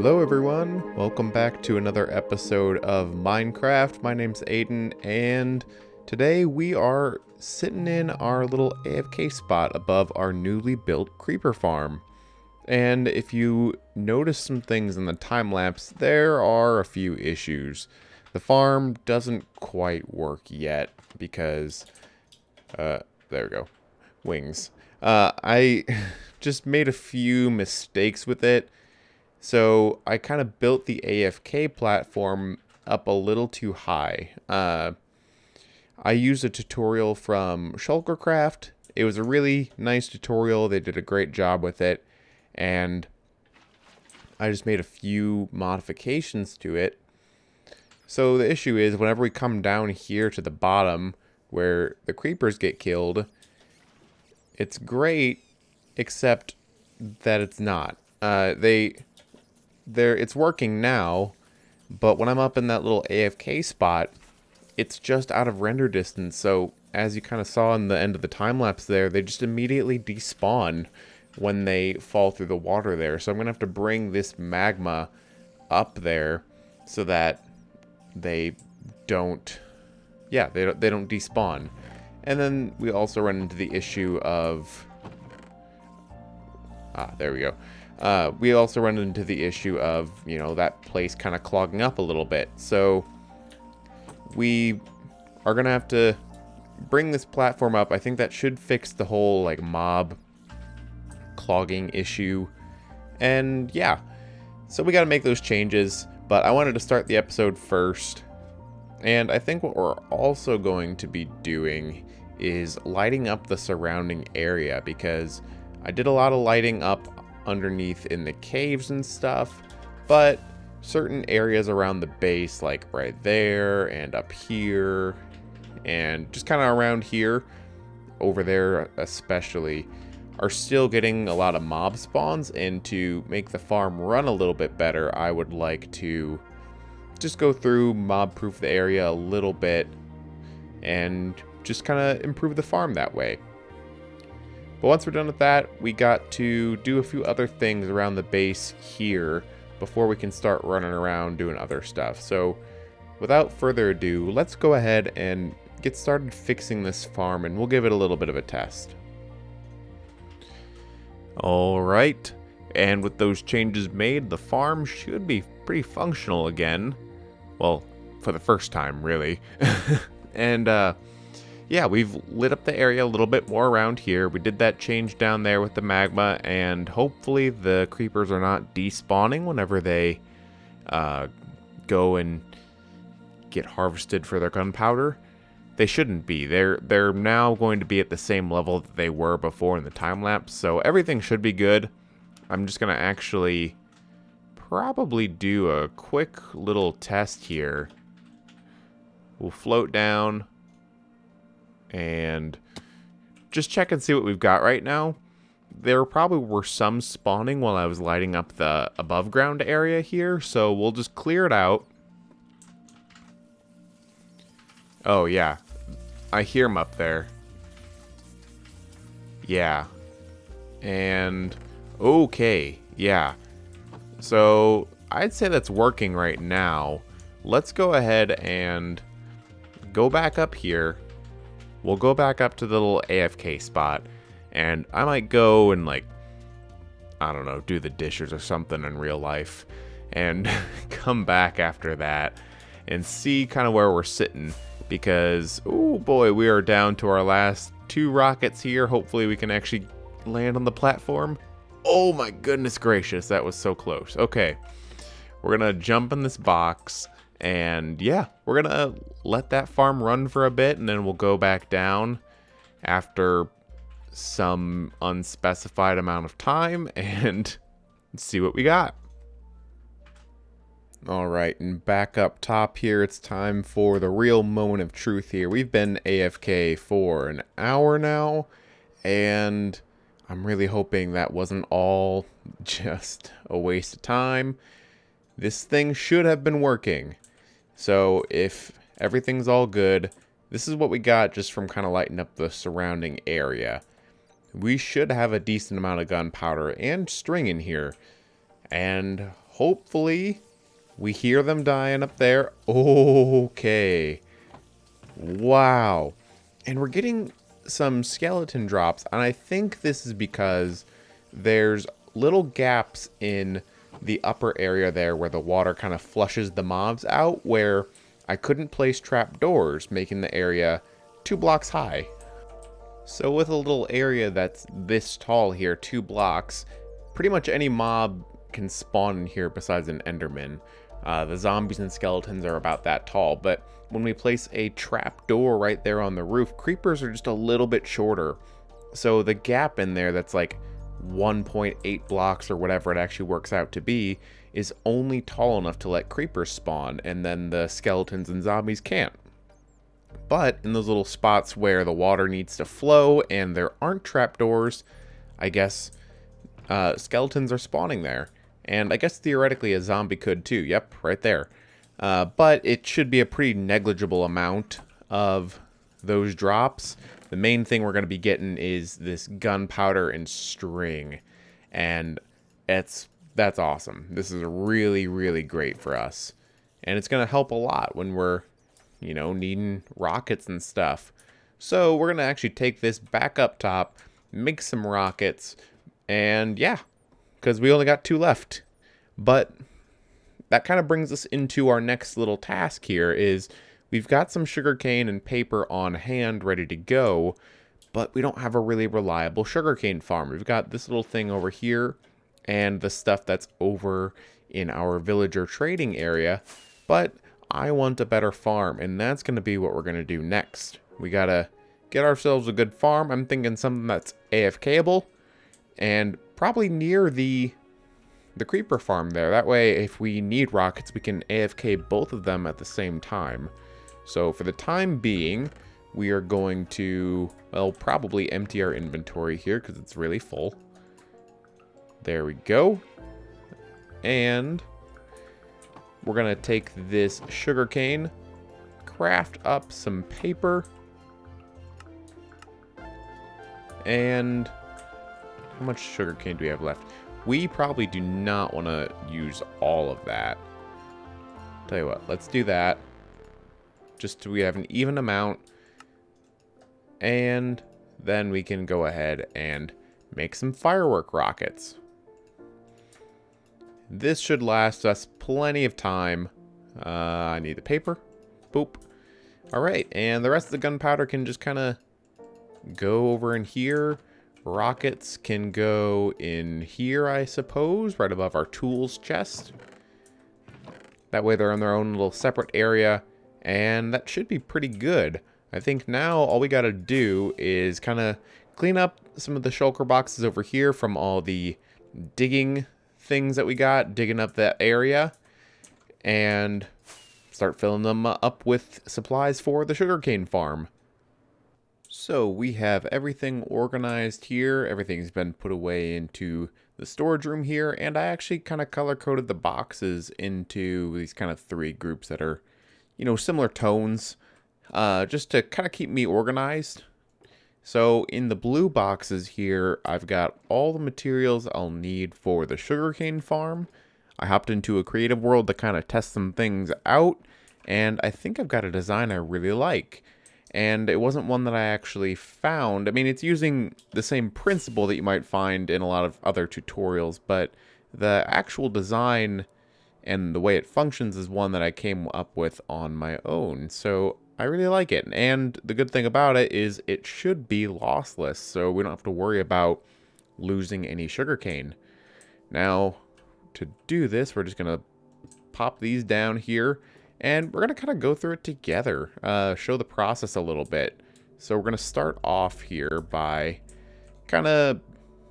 Hello everyone, welcome back to another episode of Minecraft. My name's Aidan, and today we are sitting in our little AFK spot above our newly built creeper farm. And if you notice some things in the time lapse, there are a few issues. The farm doesn't quite work yet because, there we go, wings. I just made a few mistakes with it. So I kind of built the AFK platform up a little too high. I used a tutorial from Shulkercraft. It was a really nice tutorial. They did a great job with it. And I just made a few modifications to it. So the issue is whenever we come down here to the bottom where the creepers get killed, it's great, except that it's not. It's working now, but when I'm up in that little AFK spot, it's just out of render distance. So as you kind of saw in the end of the time lapse there, they just immediately despawn when they fall through the water there. So I'm gonna have to bring this magma up there so that they don't despawn. And then we also run into the issue of there we go. We also run into the issue of, you know, that place kind of clogging up a little bit. So we are going to have to bring this platform up. I think that should fix the whole, like, mob clogging issue. And, yeah. So we got to make those changes. But I wanted to start the episode first. And I think what we're also going to be doing is lighting up the surrounding area, because I did a lot of lighting up underneath in the caves and stuff, but certain areas around the base, like right there and up here and just kind of around here, over there especially, are still getting a lot of mob spawns. And to make the farm run a little bit better, I would like to just go through, mob proof the area a little bit, and just kind of improve the farm that way. But once we're done with that, we got to do a few other things around the base here before we can start running around doing other stuff. So without further ado, let's go ahead and get started fixing this farm, and we'll give it a little bit of a test. Alright, and with those changes made, the farm should be pretty functional again. Well, for the first time, really. And, yeah, we've lit up the area a little bit more around here. We did that change down there with the magma, and hopefully the creepers are not despawning whenever they go and get harvested for their gunpowder. They shouldn't be. They're now going to be at the same level that they were before in the time lapse, so everything should be good. I'm just going to actually probably do a quick little test here. We'll float down and just check and see what we've got right now. There probably were some spawning while I was lighting up the above ground area here, so we'll just clear it out. Oh yeah, I hear them up there. Yeah. And okay, yeah. So I'd say that's working right now. Let's go ahead and go back up here. We'll go back up to the little AFK spot, and I might go and, like, I don't know, do the dishes or something in real life, and come back after that and see kind of where we're sitting, because, oh boy, we are down to our last 2 rockets here. Hopefully we can actually land on the platform. Oh my goodness gracious, that was so close. Okay, we're gonna jump in this box. And yeah, we're gonna let that farm run for a bit, and then we'll go back down after some unspecified amount of time and see what we got. Alright, and back up top here, it's time for the real moment of truth here. We've been AFK for an hour now, and I'm really hoping that wasn't all just a waste of time. This thing should have been working. So if everything's all good, this is what we got just from kind of lighting up the surrounding area. We should have a decent amount of gunpowder and string in here. And hopefully we hear them dying up there. Okay. Wow. And we're getting some skeleton drops, and I think this is because there's little gaps in the upper area there where the water kind of flushes the mobs out, where I couldn't place trapdoors, making the area 2 blocks high. So with a little area that's this tall here, 2 blocks, pretty much any mob can spawn in here besides an enderman. The zombies and skeletons are about that tall, but when we place a trap door right there on the roof, creepers are just a little bit shorter. So the gap in there that's like 1.8 blocks or whatever it actually works out to be is only tall enough to let creepers spawn, and then the skeletons and zombies can't. But in those little spots where the water needs to flow and there aren't trapdoors, I guess skeletons are spawning there. And I guess theoretically a zombie could too. Yep, right there. But it should be a pretty negligible amount of those drops. The main thing we're going to be getting is this gunpowder and string. And that's awesome. This is really, really great for us. And it's going to help a lot when we're, you know, needing rockets and stuff. So we're going to actually take this back up top, make some rockets, and yeah, because we only got 2 left. But that kind of brings us into our next little task here is we've got some sugarcane and paper on hand ready to go, but we don't have a really reliable sugarcane farm. We've got this little thing over here and the stuff that's over in our villager trading area, but I want a better farm, and that's going to be what we're going to do next. We got to get ourselves a good farm. I'm thinking something that's AFKable and probably near the creeper farm there. That way, if we need rockets, we can AFK both of them at the same time. So for the time being, we are going to, well, probably empty our inventory here because it's really full. There we go. And we're going to take this sugarcane, craft up some paper, and how much sugarcane do we have left? We probably do not want to use all of that. Tell you what, let's do that. Just so we have an even amount. And then we can go ahead and make some firework rockets. This should last us plenty of time. I need the paper. Boop. Alright, and the rest of the gunpowder can just kind of go over in here. Rockets can go in here, I suppose, right above our tools chest. That way they're in their own little separate area, and that should be pretty good. I think now all we gotta do is kind of clean up some of the shulker boxes over here from all the digging things that we got, digging up that area, and start filling them up with supplies for the sugarcane farm. So we have everything organized here. Everything's been put away into the storage room here, and I actually kind of color-coded the boxes into these kind of 3 groups that are, you know, similar tones, just to kind of keep me organized. So in the blue boxes here, I've got all the materials I'll need for the sugarcane farm. I hopped into a creative world to kind of test some things out, and I think I've got a design I really like. And it wasn't one that I actually found. I mean, it's using the same principle that you might find in a lot of other tutorials, but the actual design and the way it functions is one that I came up with on my own. So I really like it. And the good thing about it is it should be lossless, so we don't have to worry about losing any sugarcane. Now, to do this, we're just going to pop these down here. And we're going to kind of go through it together, show the process a little bit. So we're going to start off here by kind of,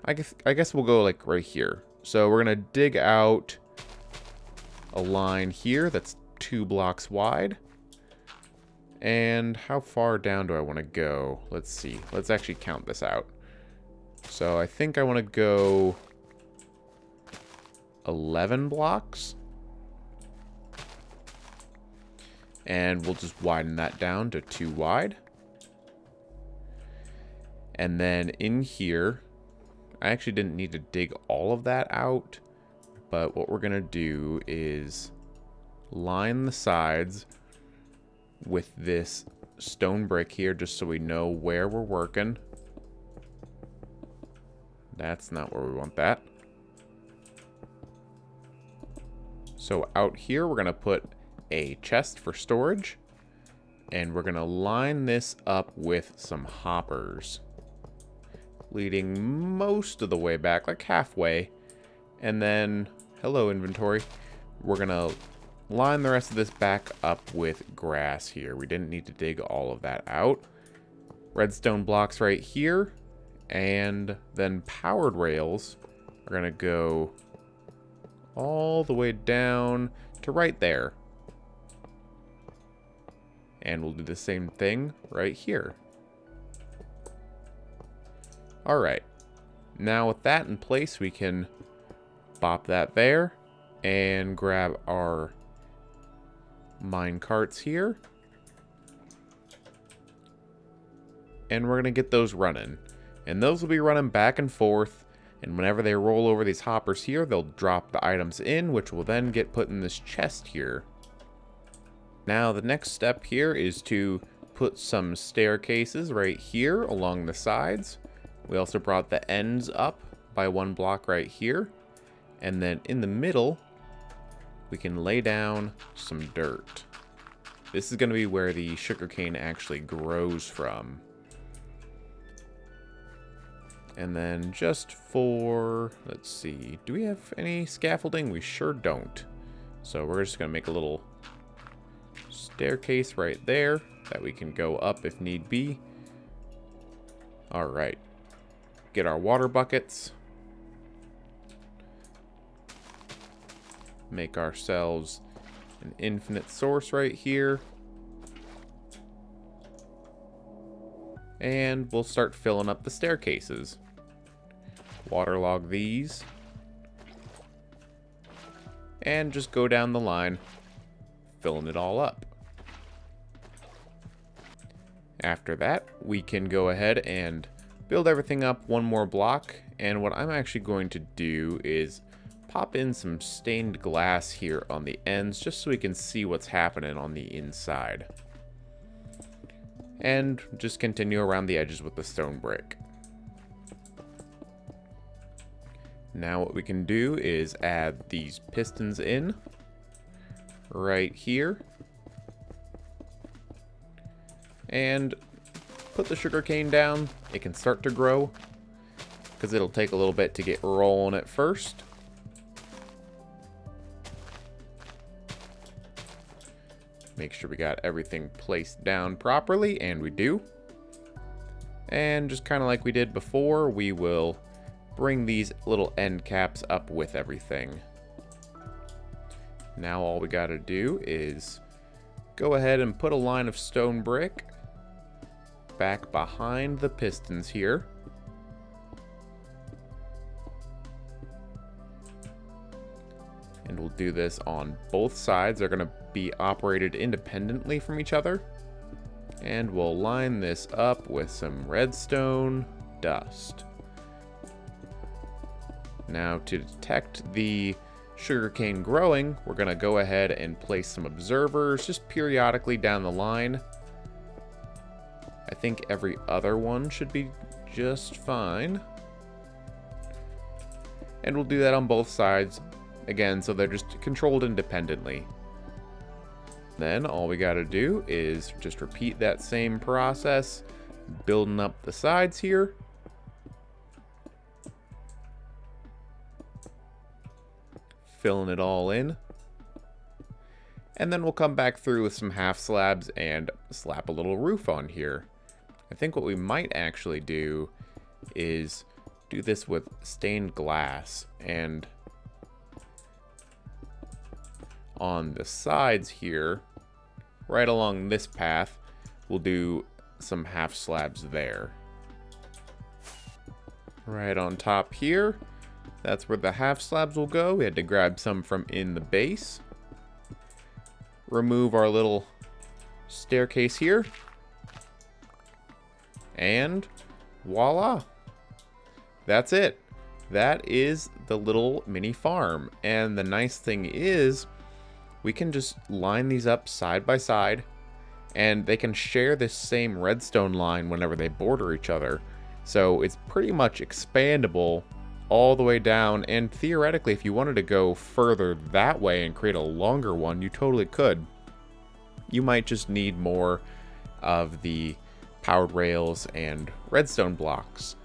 I guess we'll go like right here. So we're going to dig out a line here that's 2 blocks wide. And how far down do I want to go? Let's see. Let's actually count this out. So I think I want to go 11 blocks. And we'll just widen that down to 2 wide. And then in here, I actually didn't need to dig all of that out, But what we're going to do is line the sides with this stone brick here, just so we know where we're working. That's not where we want that. So out here, we're going to put a chest for storage. And we're going to line this up with some hoppers, leading most of the way back, like halfway. And then, hello inventory, we're going to line the rest of this back up with grass here. We didn't need to dig all of that out. Redstone blocks right here. And then powered rails are going to go all the way down to right there. And we'll do the same thing right here. Alright. Now with that in place, we can bop that there and grab our mine carts here. And we're going to get those running. And those will be running back and forth. And whenever they roll over these hoppers here, they'll drop the items in, which will then get put in this chest here. Now the next step here is to put some staircases right here along the sides. We also brought the ends up by 1 block right here. And then in the middle, we can lay down some dirt. This is going to be where the sugarcane actually grows from. And then just for, let's see, do we have any scaffolding? We sure don't. So we're just going to make a little staircase right there that we can go up if need be. All right. Get our water buckets. Make ourselves an infinite source right here. And we'll start filling up the staircases. Waterlog these. And just go down the line, filling it all up. After that, we can go ahead and build everything up 1 more block. And what I'm actually going to do is pop in some stained glass here on the ends, just so we can see what's happening on the inside. And just continue around the edges with the stone brick. Now what we can do is add these pistons in right here. And put the sugarcane down. It can start to grow because it'll take a little bit to get rolling at first. Make sure we got everything placed down properly, and we do. And just kind of like we did before, we will bring these little end caps up with everything. Now all we got to do is go ahead and put a line of stone brick back behind the pistons here. And we'll do this on both sides. They're going to be operated independently from each other. And we'll line this up with some redstone dust. Now to detect the sugarcane growing, we're going to go ahead and place some observers just periodically down the line. I think every other one should be just fine. And we'll do that on both sides. Again, so they're just controlled independently. Then all we got to do is just repeat that same process, building up the sides here. Filling it all in. And then we'll come back through with some half slabs and slap a little roof on here. I think what we might actually do is do this with stained glass, and on the sides here, right along this path, we'll do some half slabs there. Right on top here, that's where the half slabs will go. We had to grab some from in the base. Remove our little staircase here. And voila. That's it. that is the little mini farm. And the nice thing is we can just line these up side by side, and they can share this same redstone line whenever they border each other. So it's pretty much expandable all the way down, and theoretically if you wanted to go further that way and create a longer one, you totally could. You might just need more of the powered rails and redstone blocks.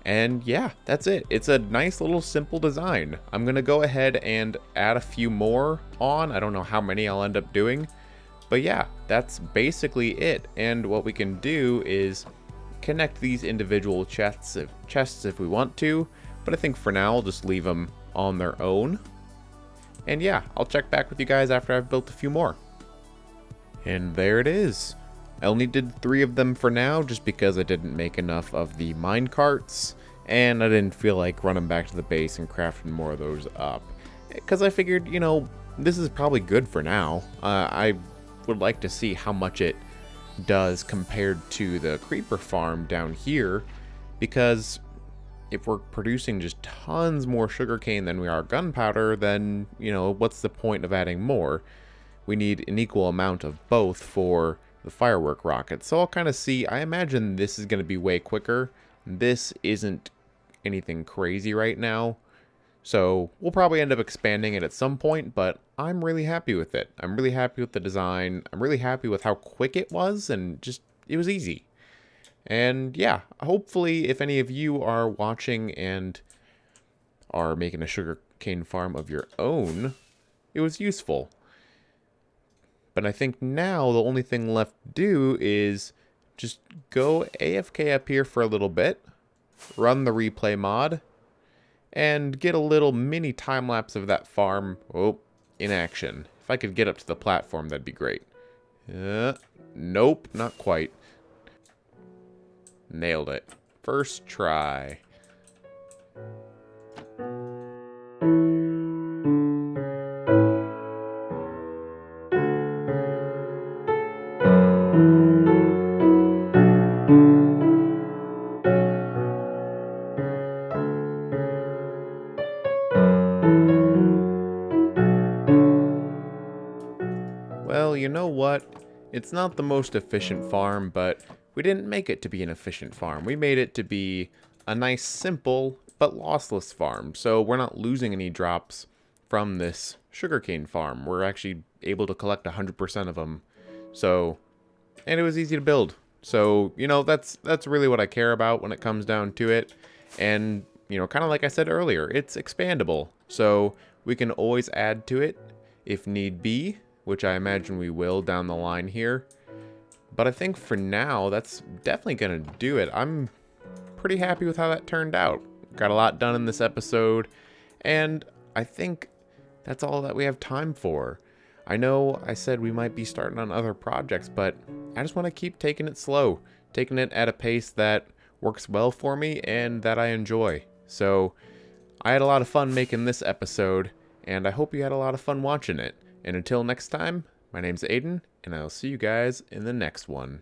And yeah, that's it. It's a nice little simple design. I'm gonna go ahead and add a few more on. I don't know how many I'll end up doing, but yeah, that's basically it. And what we can do is connect these individual chests if we want to, but I think for now I'll just leave them on their own. And yeah, I'll check back with you guys after I've built a few more. And there it is. I only did 3 of them for now just because I didn't make enough of the mine carts, and I didn't feel like running back to the base and crafting more of those up. Because I figured, you know, this is probably good for now. I would like to see how much it does compared to the creeper farm down here, because if we're producing just tons more sugarcane than we are gunpowder, then, you know, what's the point of adding more? We need an equal amount of both for the firework rockets. So I'll kind of see. I imagine this is going to be way quicker. This isn't anything crazy right now. So we'll probably end up expanding it at some point, but I'm really happy with it. I'm really happy with the design. I'm really happy with how quick it was, and just, it was easy. And yeah, hopefully if any of you are watching and are making a sugarcane farm of your own, it was useful. But I think now the only thing left to do is just go AFK up here for a little bit, run the replay mod, and get a little mini time lapse of that farm, in action. If I could get up to the platform, that'd be great. Nope, not quite. Nailed it. First try. Well, you know what? It's not the most efficient farm, but we didn't make it to be an efficient farm. We made it to be a nice, simple, but lossless farm. So we're not losing any drops from this sugarcane farm. We're actually able to collect 100% of them. So, and it was easy to build. So, you know, that's really what I care about when it comes down to it. And, you know, kind of like I said earlier, it's expandable. So we can always add to it if need be, which I imagine we will down the line here. But I think for now, that's definitely going to do it. I'm pretty happy with how that turned out. Got a lot done in this episode, and I think that's all that we have time for. I know I said we might be starting on other projects, but I just want to keep taking it slow, taking it at a pace that works well for me and that I enjoy. So I had a lot of fun making this episode, and I hope you had a lot of fun watching it. And until next time, my name's Aidan, and I'll see you guys in the next one.